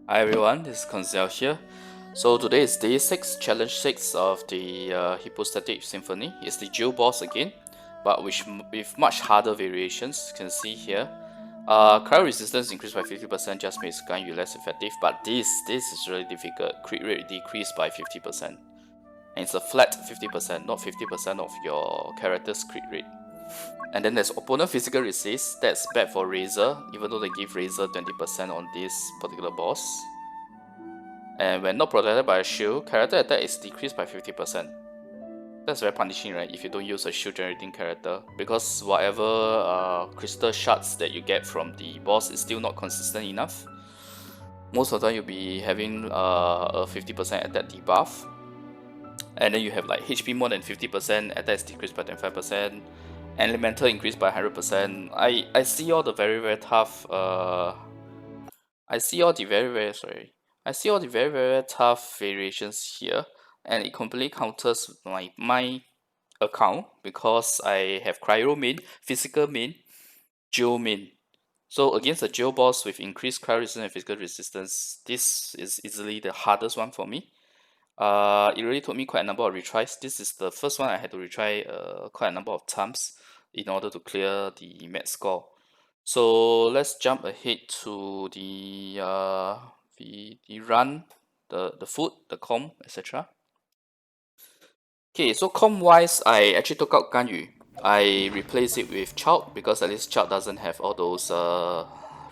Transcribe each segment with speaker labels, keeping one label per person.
Speaker 1: Hi everyone, this is Koinzell here. So today is day 6, challenge 6 of the Hypostatic Symphony. It's the Jill boss again, but with much harder variations. You can see here. Cryo resistance increased by 50% just makes Ganyu less effective, but this is really difficult. Crit rate decreased by 50%. And it's a flat 50%, not 50% of your character's crit rate. And then there's opponent physical resist, that's bad for Razor, even though they give Razor 20% on this particular boss. And when not protected by a shield, character attack is decreased by 50%. That's very punishing, right, if you don't use a shield generating character, because whatever crystal shards that you get from the boss is still not consistent enough. Most of the time you'll be having a 50% attack debuff, and then you have like HP more than 50%, attack is decreased by 25%, elemental increased by 100%. I see all the very tough I see all the very tough variations here, and it completely counters my account because I have cryo main, physical main, geo main. So against a geo boss with increased cryo resistance and physical resistance, this is easily the hardest one for me. It really took me quite a number of retries. This is the first one I had to retry quite a number of times in order to clear the med score. So let's jump ahead to the run, the food, the com, etc. Okay, so com wise, I actually took out Ganyu. I replaced it with Chout because at least Chout doesn't have all those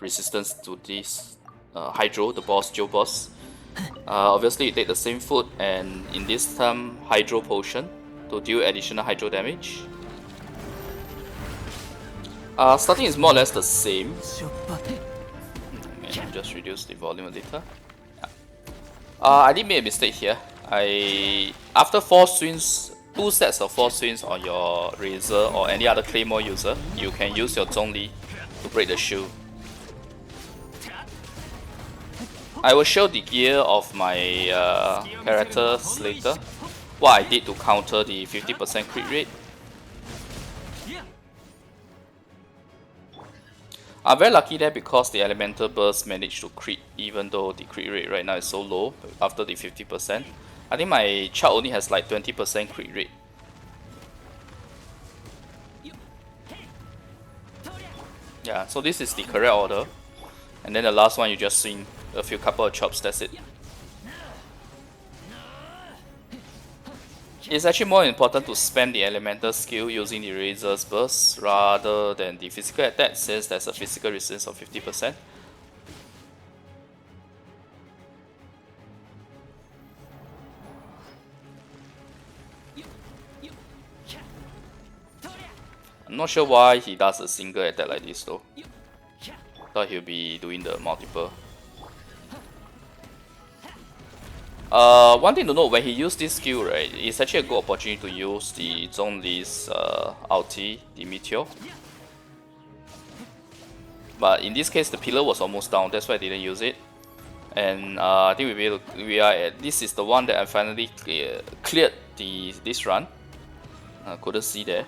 Speaker 1: resistance to this Hydro, the boss, Joe boss. Obviously, you take the same food and in this time Hydro Potion to deal additional Hydro damage. Starting is more or less the same. I'll just reduce the volume a little. Yeah. I did make a mistake here. After 4 swings, 2 sets of 4 swings on your Razor or any other Claymore user, you can use your Zhongli to break the shield. I will show the gear of my characters later, what I did to counter the 50% crit rate. I'm very lucky there because the Elemental Burst managed to crit even though the crit rate right now is so low after the 50%. I think my chart only has like 20% crit rate. Yeah, so this is the correct order. And then the last one you just swing a couple of chops, that's it. It's actually more important to spend the elemental skill using the Razor's Burst rather than the physical attack since there's a physical resistance of 50%. I'm not sure why he does a single attack like this though. Thought he'll be doing the multiple. One thing to note, when he used this skill, right, it's actually a good opportunity to use the Zhongli's ulti, the Meteor. But in this case, the pillar was almost down, that's why I didn't use it. And I think this is the one that I finally cleared this run. Couldn't see there.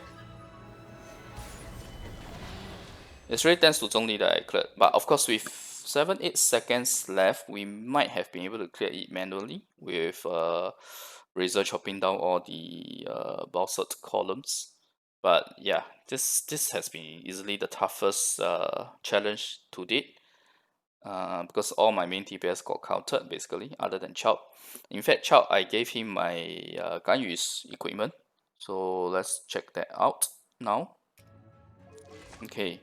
Speaker 1: It's really thanks to Zhongli that I cleared, but of course with 7-8 seconds left, we might have been able to clear it manually with Razor chopping down all the Balsat columns. But yeah, this has been easily the toughest challenge to date. Because all my main DPS got countered basically, other than Chout. In fact, Chout, I gave him my Ganyu's equipment. So let's check that out now. Okay.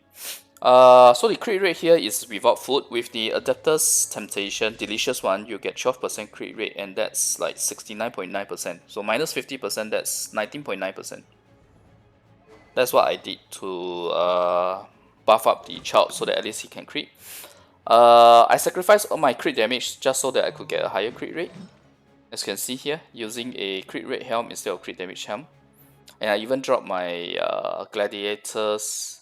Speaker 1: So the crit rate here is without food. With the Adeptus Temptation, delicious one, you get 12% crit rate, and that's like 69.9%. So minus 50%, that's 19.9%. That's what I did to buff up the child so that at least he can crit. I sacrificed all my crit damage just so that I could get a higher crit rate. As you can see here, using a crit rate helm instead of crit damage helm. And I even dropped my Gladiator's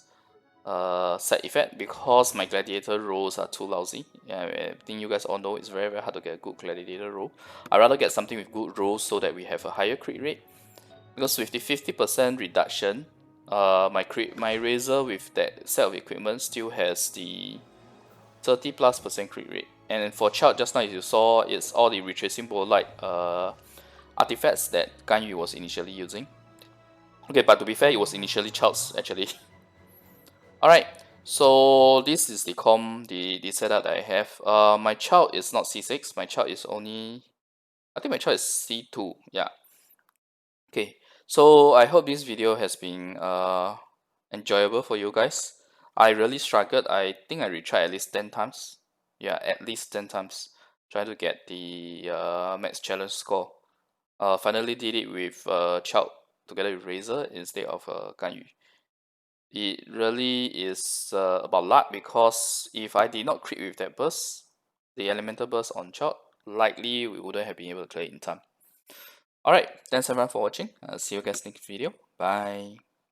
Speaker 1: side effect because my Gladiator rolls are too lousy. Yeah, I think you guys all know it's very hard to get a good Gladiator roll. I'd rather get something with good rolls so that we have a higher crit rate. Because with the 50% reduction, my Razor with that set of equipment still has the 30+% crit rate. And for Child, just now as you saw, it's all the retracing like artifacts that Ganyu was initially using. Okay, but to be fair, it was initially Child's actually. Alright, so this is the setup that I have. My Child is not C6, my Child is only, I think my Child is C2, yeah. Okay, so I hope this video has been enjoyable for you guys. I really struggled. I think I retried at least 10 times. Yeah, at least 10 times. Trying to get the max challenge score. Finally did it with Child together with Razor instead of Ganyu. It really is about luck, because if I did not crit with that burst, the elemental burst on Child, likely we wouldn't have been able to clear it in time. Alright, thanks everyone for watching. I'll see you guys next video. Bye.